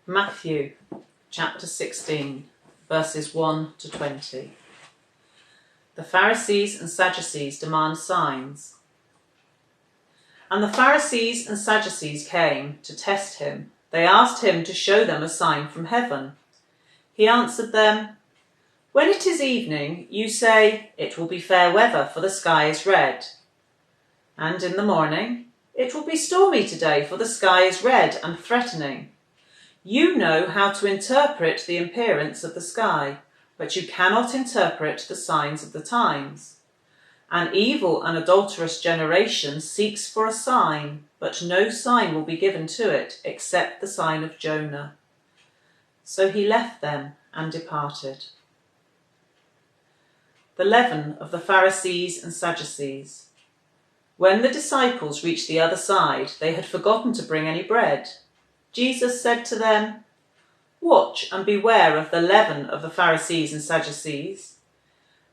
Matthew chapter 16, verses 1 to 20. The Pharisees and Sadducees demand signs. And the Pharisees and Sadducees came to test him. They asked him to show them a sign from heaven. He answered them, "When it is evening, you say, 'It will be fair weather, for the sky is red.' And in the morning, 'It will be stormy today, for the sky is red and threatening.' You know how to interpret the appearance of the sky, but you cannot interpret the signs of the times. An evil and adulterous generation seeks for a sign, but no sign will be given to it except the sign of Jonah." So he left them and departed. The leaven of the Pharisees and Sadducees. When the disciples reached the other side, they had forgotten to bring any bread. Jesus said to them, "Watch and beware of the leaven of the Pharisees and Sadducees."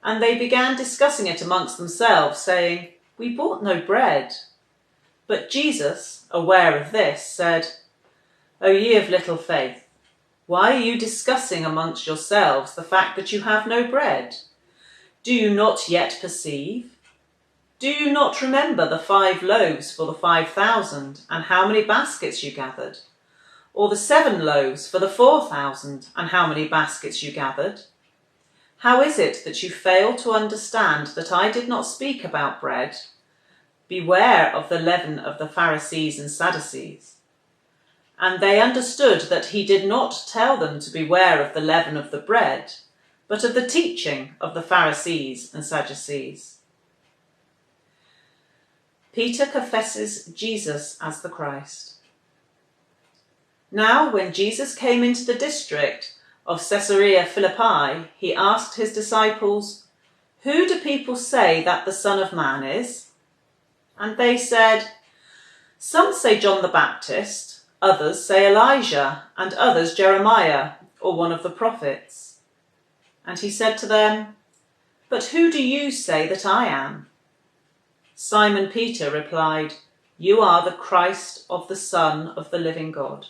And they began discussing it amongst themselves, saying, "We bought no bread." But Jesus, aware of this, said, "O ye of little faith, why are you discussing amongst yourselves the fact that you have no bread? Do you not yet perceive? Do you not remember the 5 loaves for the 5,000 and how many baskets you gathered? Or the 7 loaves for the 4,000 and how many baskets you gathered? How is it that you fail to understand that I did not speak about bread? Beware of the leaven of the Pharisees and Sadducees." And they understood that he did not tell them to beware of the leaven of the bread, but of the teaching of the Pharisees and Sadducees. Peter confesses Jesus as the Christ. Now, when Jesus came into the district of Caesarea Philippi, he asked his disciples, "Who do people say that the Son of Man is?" And they said, "Some say John the Baptist, others say Elijah, and others Jeremiah, or one of the prophets." And he said to them, "But who do you say that I am?" Simon Peter replied, "You are the Christ of the Son of the living God."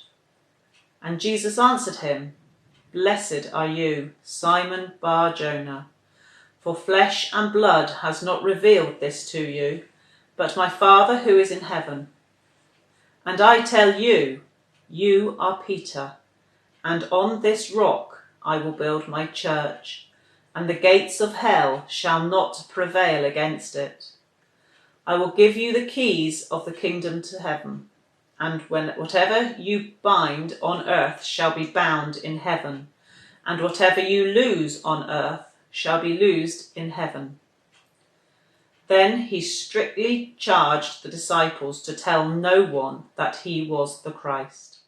And Jesus answered him, "Blessed are you, Simon Bar-Jonah, for flesh and blood has not revealed this to you, but my Father who is in heaven. And I tell you, you are Peter, and on this rock I will build my church, and the gates of hell shall not prevail against it. I will give you the keys of the kingdom to heaven. And whatever you bind on earth shall be bound in heaven, and whatever you loose on earth shall be loosed in heaven." Then he strictly charged the disciples to tell no one that he was the Christ.